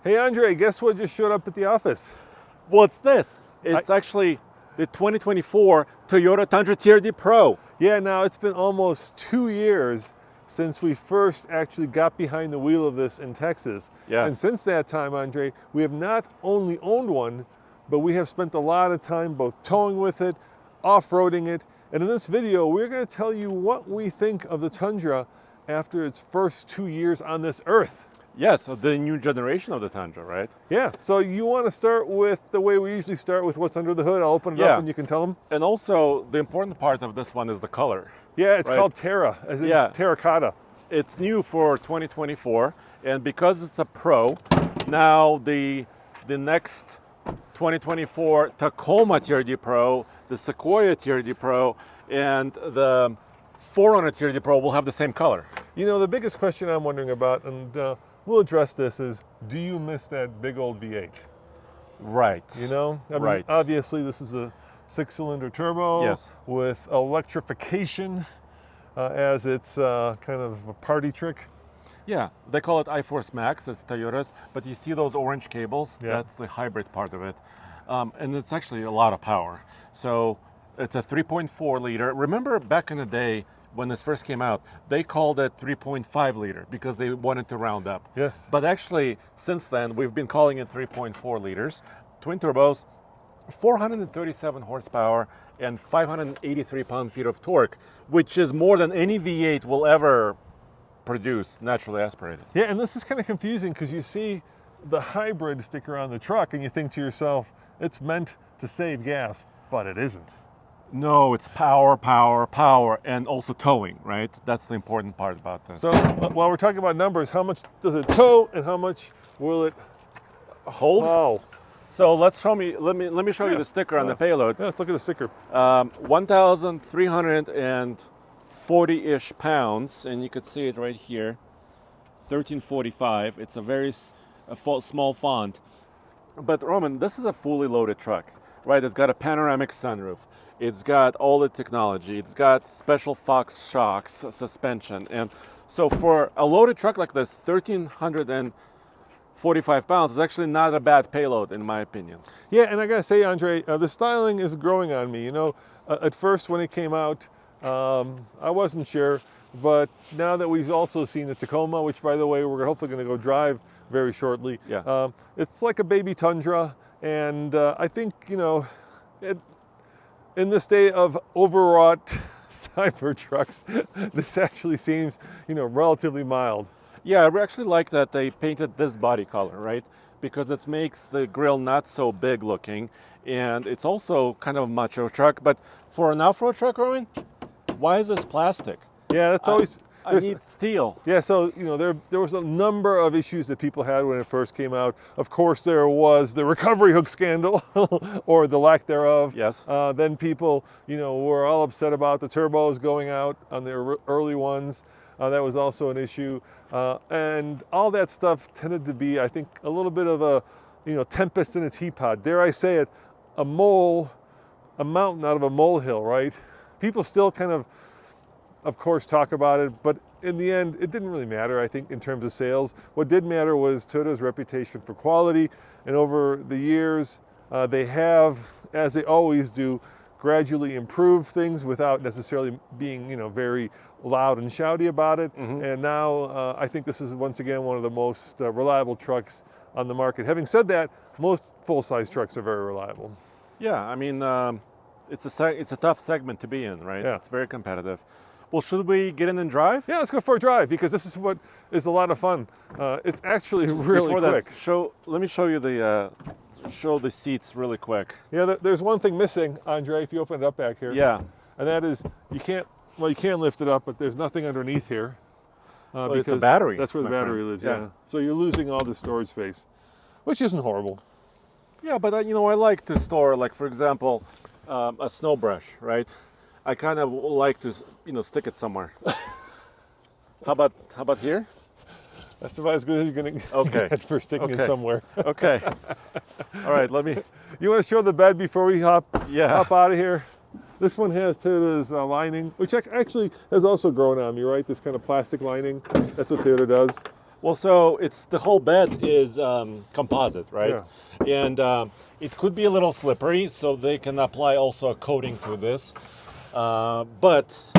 Hey Andre, guess what just showed up at the office? What's this? It's actually the 2024 Toyota Tundra TRD Pro. Yeah, now it's been almost 2 years since we first actually got behind the wheel of this in Texas. Yes. And since that time, Andre, we have not only owned one, but we have spent a lot of time both towing with it, off-roading it, and in this video, we're going to tell you what we think of the Tundra after its first 2 years on this earth. Yes, so the new generation of the Tundra, right? Yeah, so you want to start with the way we usually start with what's under the hood. I'll open it up and you can tell them. And also, the important part of this one is the color. Yeah, it's right? called Terra, as in terracotta. It's new for 2024, and because it's a Pro, now the next 2024 Tacoma TRD Pro, the Sequoia TRD Pro, and the 4Runner TRD Pro will have the same color. You know, the biggest question I'm wondering about, and we'll address this, is do you miss that big old V8? Right. You know? I mean, obviously this is a 6-cylinder turbo with electrification as its kind of a party trick. Yeah, they call it iForce Max, it's Toyota's, but you see those orange cables? That's the hybrid part of it. And it's actually a lot of power. So it's a 3.4 liter. Remember back in the day when this first came out, they called it 3.5 liter because they wanted to round up. Yes. But actually, since then, we've been calling it 3.4 liters. Twin turbos, 437 horsepower and 583 pound-feet of torque, which is more than any V8 will ever produce naturally aspirated. Yeah, and this is kind of confusing because you see the hybrid sticker on the truck and you think to yourself, it's meant to save gas, but it isn't. No, it's power, power, power, and also towing, right? That's the important part about this. So while we're talking about numbers, how much does it tow and how much will it hold? Oh. So let me show you the sticker on the payload. Yeah, let's look at the sticker. 1,340-ish pounds, and you could see it right here, 1345. It's a very small font. But Roman, this is a fully loaded truck, right? It's got a panoramic sunroof. It's got all the technology. It's got special Fox shocks, suspension. And so for a loaded truck like this, 1,345 pounds is actually not a bad payload in my opinion. Yeah, and I gotta say, Andre, the styling is growing on me. You know, at first when it came out, I wasn't sure, but now that we've also seen the Tacoma, which by the way, we're hopefully gonna go drive very shortly. Yeah. It's like a baby Tundra, and I think, you know, in this day of overwrought cyber trucks, this actually seems, you know, relatively mild. Yeah, I actually like that they painted this body color, right? Because it makes the grille not so big looking, and it's also kind of a macho truck. But for an off-road truck, Roman, why is this plastic? Yeah, that's always... I need steel. Yeah, so, you know, there was a number of issues that people had when it first came out. Of course, there was the recovery hook scandal, or the lack thereof. Yes. Then people, you know, were all upset about the turbos going out on the early ones. That was also an issue. And all that stuff tended to be, I think, a little bit of a, you know, tempest in a teapot. Dare I say it, a mountain out of a molehill, right? People still kind of course, talk about it, but in the end, it didn't really matter, I think, in terms of sales. What did matter was Toyota's reputation for quality, and over the years, they have, as they always do, gradually improved things without necessarily being, you know, very loud and shouty about it. And now, I think this is once again one of the most reliable trucks on the market. Having said that, most full-size trucks are very reliable. Yeah, I mean, it's a tough segment to be in, right? Yeah. It's very competitive. Well, should we get in and drive? Yeah, let's go for a drive because this is what is a lot of fun. It's actually really quick. Let me show you the seats really quick. Yeah, there's one thing missing, Andre, if you open it up back here. Yeah. And that is, you can lift it up, but there's nothing underneath here. Well, it's a battery. That's where the battery lives, yeah. So you're losing all the storage space, which isn't horrible. Yeah, but you know, I like to store, like, for example, a snow brush, right? I kind of like to, you know, stick it somewhere. How about here? That's about as good as you're going to get for sticking it somewhere. Okay. All right, let me... You want to show the bed before we hop out of here? This one has Toyota's lining, which actually has also grown on me, right? This kind of plastic lining. That's what Toyota does. Well, so it's the whole bed is composite, right? And it could be a little slippery, so they can apply also a coating to this. But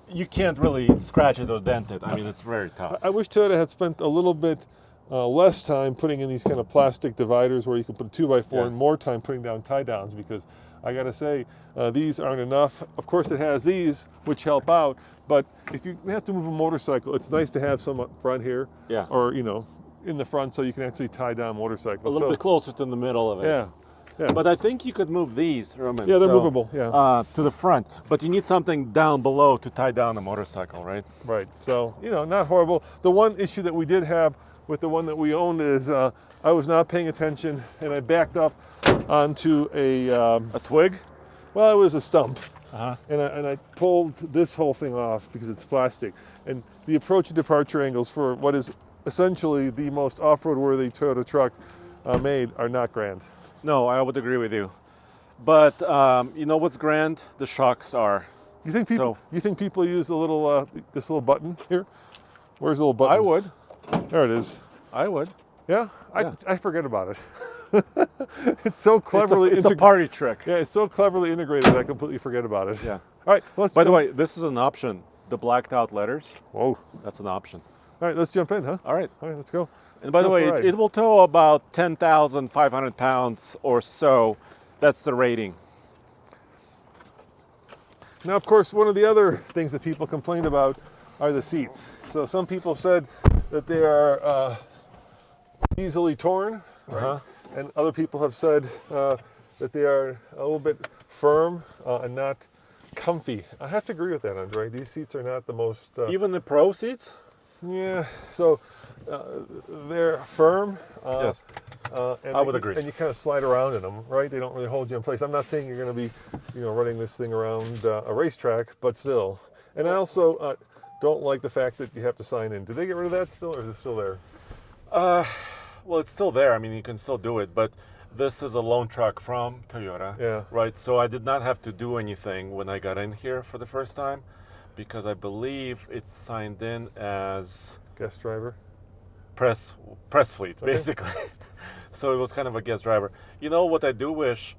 you can't really scratch it or dent it. I mean, it's very tough. I wish Toyota had spent a little bit less time putting in these kind of plastic dividers where you can put a 2x4 and more time putting down tie downs, because I gotta say, these aren't enough. Of course, it has these, which help out, but if you have to move a motorcycle, it's nice to have some up front here, or in the front, so you can actually tie down motorcycles. A little bit closer to the middle of it. Yeah. But I think you could move these, Roman. Yeah, they're movable, to the front. But you need something down below to tie down the motorcycle, right? Right. So, not horrible. The one issue that we did have with the one that we owned is I was not paying attention, and I backed up onto a twig? Well, it was a stump. Uh-huh. And I pulled this whole thing off because it's plastic. And the approach and departure angles for what is essentially the most off-road worthy Toyota truck made are not grand. No, I would agree with you. But you know what's grand? The shocks are. You think people use a little this little button here? Where's the little button? I would. There it is. I would. Yeah? I forget about it. It's so cleverly it's a party trick. Yeah, it's so cleverly integrated I completely forget about it. Yeah. All right. By the way, this is an option. The blacked out letters. Whoa. That's an option. All right, let's jump in, huh? All right, let's go. And by the way, it will tow about 10,500 pounds or so. That's the rating. Now, of course, one of the other things that people complained about are the seats. So some people said that they are easily torn, right? And other people have said that they are a little bit firm and not comfy. I have to agree with that, Andre. These seats are not the most... Even the Pro seats? Yeah, so they're firm. Yes, and I would agree. And you kind of slide around in them, right? They don't really hold you in place. I'm not saying you're going to be, running this thing around a racetrack, but still. And I also don't like the fact that you have to sign in. Did they get rid of that still, or is it still there? Well, it's still there. I mean, you can still do it, but this is a loan truck from Toyota. Yeah. Right. So I did not have to do anything when I got in here for the first time, because I believe it's signed in as guest driver. Press fleet, basically. So it was kind of a guest driver. You know what I do wish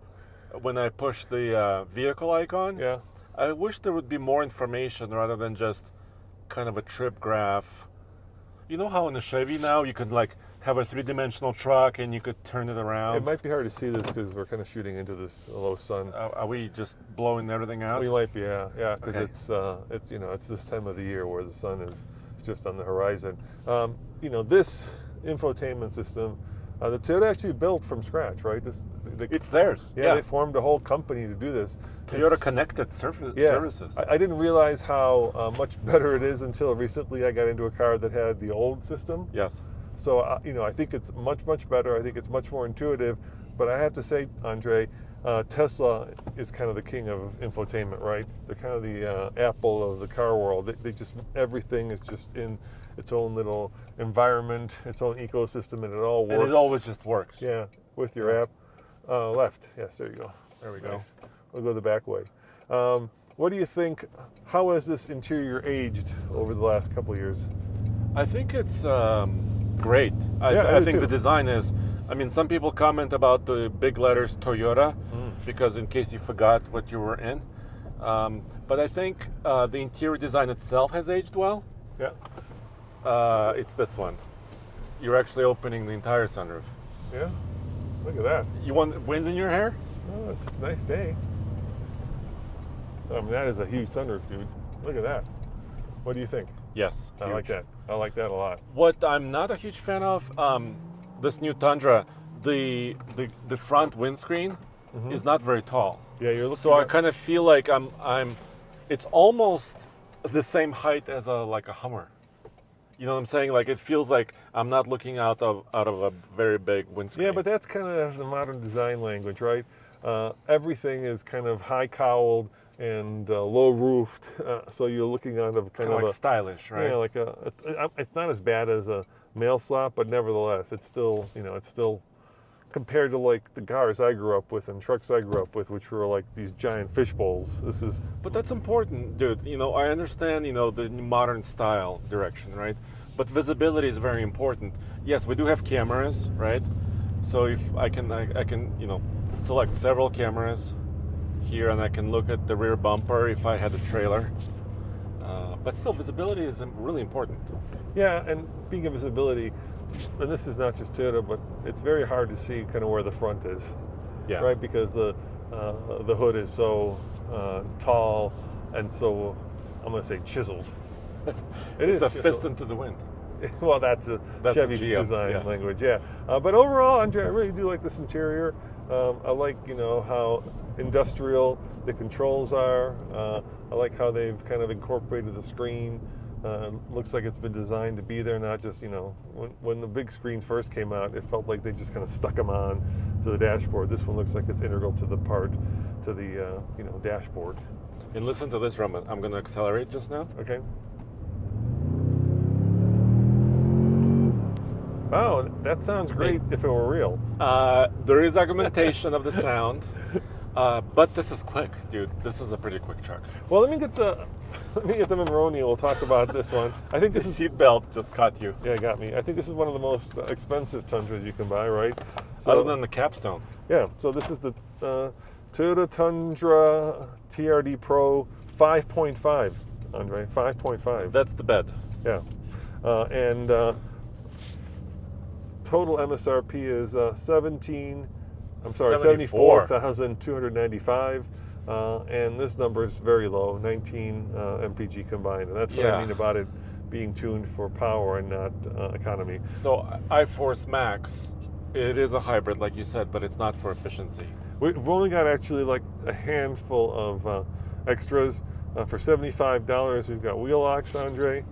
when I push the vehicle icon? Yeah. I wish there would be more information rather than just kind of a trip graph. You know how in the Chevy now you can have a three-dimensional truck and you could turn it around? It might be hard to see this because we're kind of shooting into this low sun. Are we just blowing everything out? We might be, yeah, because it's this time of the year where the sun is just on the horizon. This infotainment system, the Toyota actually built from scratch, right? It's theirs. Yeah, they formed a whole company to do this. Toyota Connected Services. I didn't realize how much better it is until recently I got into a car that had the old system. Yes. So, I think it's much, much better. I think it's much more intuitive. But I have to say, Andre, Tesla is kind of the king of infotainment, right? They're kind of the Apple of the car world. They just, everything is just in its own little environment, its own ecosystem, and it all works. And it always just works. Yeah, with your app. Left. Yes, there you go. There we go. Nice. We'll go the back way. What do you think? How has this interior aged over the last couple of years? I think it's great. I think the design is, some people comment about the big letters Toyota because in case you forgot what you were in. But I think the interior design itself has aged well. Yeah. It's this one. You're actually opening the entire sunroof. Yeah. Look at that. You want wind in your hair? Oh, it's a nice day. That is a huge sunroof, dude. Look at that. What do you think? Yes. I like that. I like that a lot. What I'm not a huge fan of, this new Tundra, the front windscreen is not very tall. Yeah, you're looking. So I kind of feel like it's almost the same height as a Hummer. You know what I'm saying? It feels like I'm not looking out of a very big windscreen. Yeah, but that's kind of the modern design language, right? Everything is kind of high cowled and low roofed, so you're looking out of kind of stylish, right? Yeah, it's not as bad as a mail slot, but nevertheless, it's still compared to the cars I grew up with and trucks I grew up with, which were these giant fish bowls. This is. But that's important, dude. I understand, the modern style direction, right? But visibility is very important. Yes, we do have cameras, right? So if I can select several cameras here, and I can look at the rear bumper if I had a trailer. But still, visibility is really important. Yeah, and speaking of visibility, and this is not just Toyota, but it's very hard to see kind of where the front is, Yeah. right? Because the hood is so tall and so, I'm going to say, chiseled. It's a chiseled. fist into the wind. Well, that's Chevy's GM, design yes. language, yeah. But overall, Andre, I really do like this interior. I like, how industrial the controls are. I like how they've kind of incorporated the screen. Looks like it's been designed to be there, not just, when the big screens first came out, it felt like they just kind of stuck them on to the dashboard. This one looks like it's integral to the dashboard. And listen to this, Roman. I'm going to accelerate just now. Okay. Wow, that sounds great if it were real. There is augmentation of the sound, but this is quick, dude. This is a pretty quick truck. Well, let me get the Monroney. We'll talk about this one. I think this is Seatbelt just caught you. Yeah, it got me. I think this is one of the most expensive Tundras you can buy, right? So, Other than the capstone. Yeah. So this is the Toyota Tundra TRD Pro 5.5, Andre. 5.5. That's the bed. Yeah. And total MSRP is 74,295. And this number is very low, 19 mpg combined. And that's what I mean about it being tuned for power and not economy. So iForce Max, it is a hybrid, like you said, but it's not for efficiency. We've only got actually like a handful of extras. For $75, we've got wheel locks, Andre.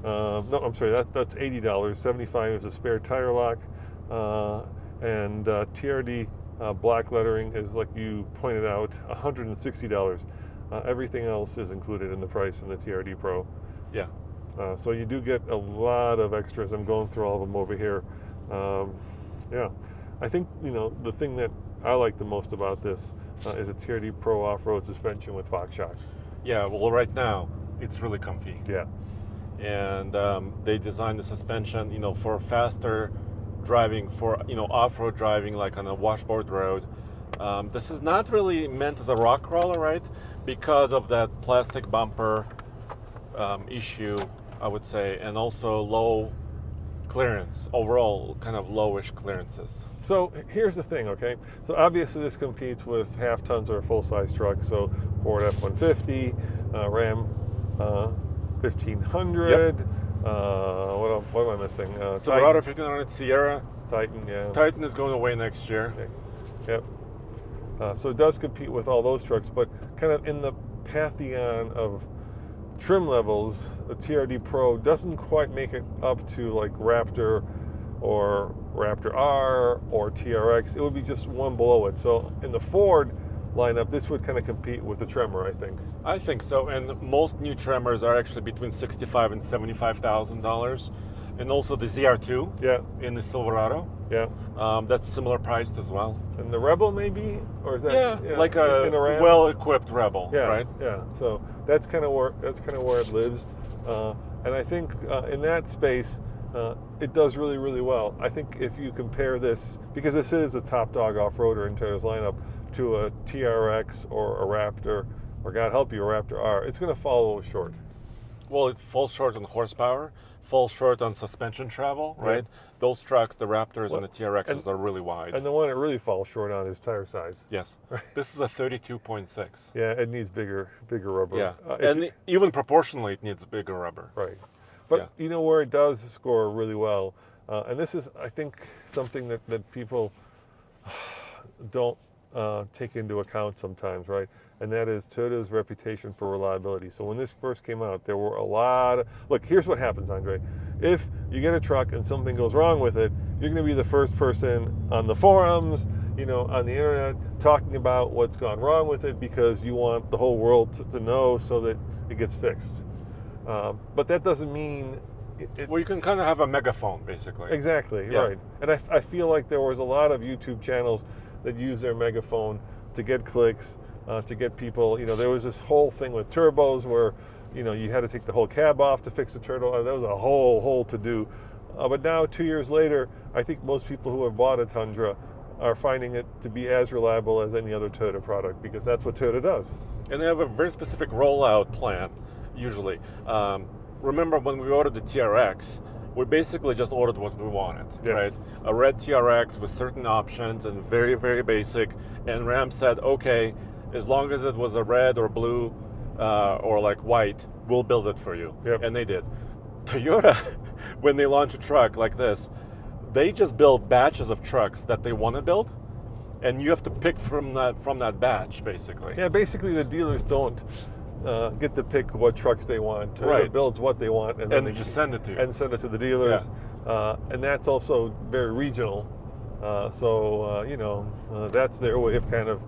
No, I'm sorry, that's $80. $75 is a spare tire lock. And TRD black lettering is, like you pointed out, $160. Everything else is included in the price in the TRD Pro. Yeah. So you do get a lot of extras. I'm going through all of them over here. Yeah. I think, the thing that I like the most about this is a TRD Pro off-road suspension with Fox shocks. Yeah, well, right now, it's really comfy. Yeah. And they designed the suspension, for faster driving, for, off-road driving, like on a washboard road. This is not really meant as a rock crawler, right? Because of that plastic bumper issue, I would say, and also low clearance, overall kind of lowish clearances. So here's the thing, okay? So obviously this competes with half tons or full-size trucks. So Ford F-150, Ram 1500. Yep. What am I missing? Silverado 1500, Sierra. Titan, yeah. Titan is going away next year. Okay. Yep. So it does compete with all those trucks, but kind of in the pantheon of trim levels, the TRD Pro doesn't quite make it up to like Raptor or Raptor R or TRX. It would be just one below it. So in the Ford lineup, this would kind of compete with the Tremor, I think. I think so, and most new Tremors are actually between $65,000 and $75,000, and also the ZR2 in the Silverado. Yeah. That's similar priced as well. And the Rebel maybe, or is that like a in Ram? well-equipped Rebel, right? Yeah. So that's kind of where it lives, and I think in that space, it does really, really well. I think if you compare this, because this is a top dog off-roader in Toyota's lineup, to a TRX or a Raptor, or God help you, a Raptor R, it's going to fall a little short. Well, it falls short on horsepower, falls short on suspension travel, right? Yeah. Those trucks, the Raptors and the TRXs, are really wide. And the one it really falls short on is tire size. Yes. This is a 32.6. Yeah, it needs bigger rubber. Yeah, and even proportionally, it needs bigger rubber. Right. But you know where it does score really well, and this is, I think, something that people don't take into account sometimes, right? And that is Toyota's reputation for reliability. So when this first came out, there were a lot of, look, here's what happens, Andre. If you get a truck and something goes wrong with it, you're going to be the first person on the forums, on the internet, talking about what's gone wrong with it, because you want the whole world to know so that it gets fixed. But that doesn't mean well, you can kind of have a megaphone, basically. Exactly, right. And I feel like there was a lot of YouTube channels that use their megaphone to get clicks, to get people. There was this whole thing with turbos where you had to take the whole cab off to fix the turtle. That was a whole to do. But now, 2 years later, I think most people who have bought a Tundra are finding it to be as reliable as any other Toyota product, because that's what Toyota does. And they have a very specific rollout plan, usually. Remember when we ordered the TRX, we basically just ordered what we wanted, Yes. right? A red TRX with certain options and very, very basic. And Ram said, okay, as long as it was a red or blue or like white, we'll build it for you. Yep. And they did. Toyota, when they launch a truck like this, they just build batches of trucks that they want to build, and you have to pick from that batch, basically. Yeah, basically the dealers don't get to pick what trucks they want. Toyota Right. builds what they want, and then they just send it to you. and send it to the dealers. And that's also very regional. That's their way of kind of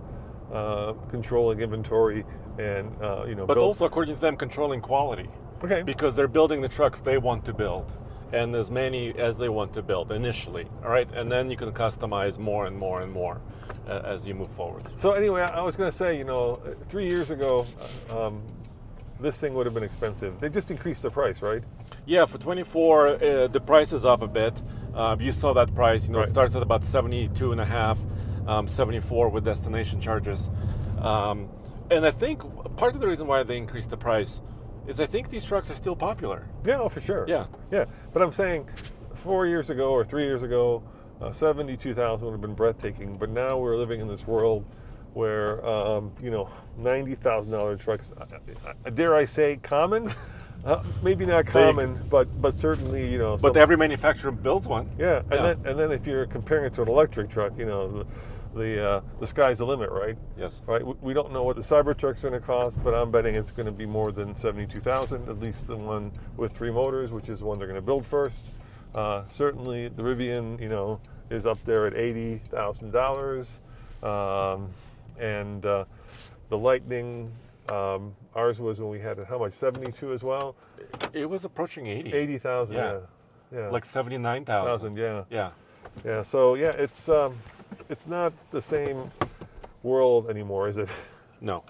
controlling inventory and But also, according to them, controlling quality. Okay. Because they're building the trucks they want to build, and as many as they want to build initially. All right, and then you can customize more and more and more as you move forward. So anyway, I was going to say, 3 years ago, this thing would have been expensive. They just increased the price, right? Yeah, for 24, the price is up a bit. You saw that price. Right. It starts at about 72.5, 74 with destination charges. And I think part of the reason why they increased the price is I think these trucks are still popular. Yeah, oh, for sure. Yeah. Yeah, but I'm saying 4 years ago or 3 years ago, 72,000 would have been breathtaking. But now we're living in this world where, $90,000 trucks, dare I say, common? Maybe not common, but certainly, But every manufacturer builds one. yeah. Yeah. And then if you're comparing it to an electric truck, the sky's the limit, right? Yes. Right. We don't know what the Cybertruck's going to cost, but I'm betting it's going to be more than 72,000. At least the one with 3 motors, which is the one they're going to build first. Certainly, the Rivian, is up there at $80,000, and the Lightning. Ours was when we had it. How much? 72 as well. It was approaching 80. 80,000. Yeah. Yeah. Like 79,000. Yeah. Yeah. Yeah. So yeah, it's not the same world anymore, is it? No.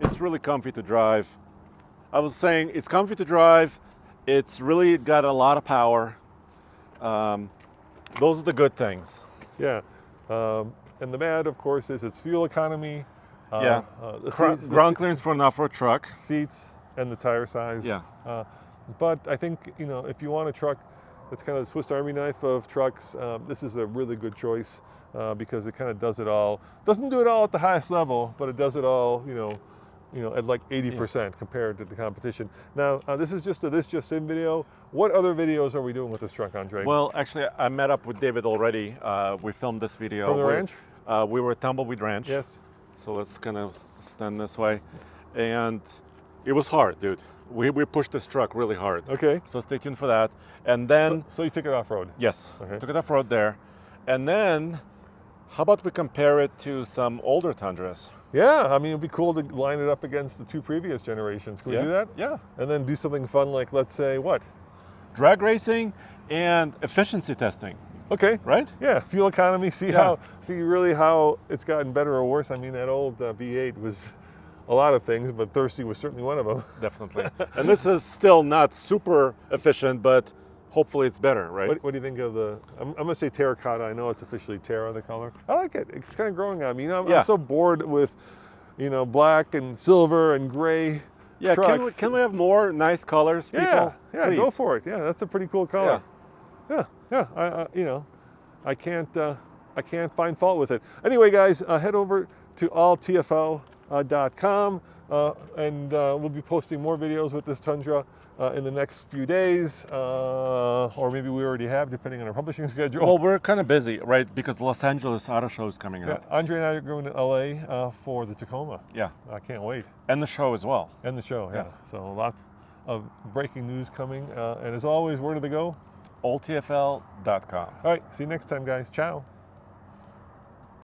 It's really comfy to drive. I was saying it's comfy to drive. It's really got a lot of power. Those are the good things. Yeah. And the bad, of course, is its fuel economy. Yeah. The seats, Ground clearance for an off-road truck. seats and the tire size. Yeah. But I think, if you want a truck that's kind of the Swiss Army knife of trucks, this is a really good choice because it kind of does it all. Doesn't do it all at the highest level, but it does it all, at like 80% compared to the competition. Now, this is just a This Just In video. What other videos are we doing with this truck, Andre? Well, actually, I met up with David already. We filmed this video. From the ranch? We were at Tumbleweed Ranch. Yes. So let's kind of stand this way. And it was hard, dude. We pushed this truck really hard. Okay. So stay tuned for that. And then, So you took it off-road? yes, Okay. took it off-road there. And then, how about we compare it to some older Tundras? Yeah, I mean, it'd be cool to line it up against the 2 previous generations. Can we do that? Yeah. And then do something fun like, let's say, what? Drag racing and efficiency testing, Okay. right? Yeah, fuel economy. See Yeah. how it's gotten better or worse. I mean, that old V8 was a lot of things, but thirsty was certainly one of them. Definitely. And this is still not super efficient, but hopefully it's better, right? What do you think of the? I'm going to say terracotta. I know it's officially Terra, the color. I like it. It's kind of growing on me. Yeah. I'm so bored with, black and silver and gray. Yeah, trucks. can we have more nice colors, people? Yeah, Please. go for it. Yeah, that's a pretty cool color. Yeah. I can't find fault with it. Anyway, guys, head over to alltfl.com, and we'll be posting more videos with this Tundra in the next few days, or maybe we already have, depending on our publishing schedule. Well, we're kind of busy, right? Because Los Angeles Auto Show is coming Yeah, up. Andre and I are going to LA for the Tacoma. Yeah, I can't wait. and the show as well. And the show, yeah. Yeah. So lots of breaking news coming. And as always, where do they go? alltfl.com. All right, see you next time, guys. Ciao.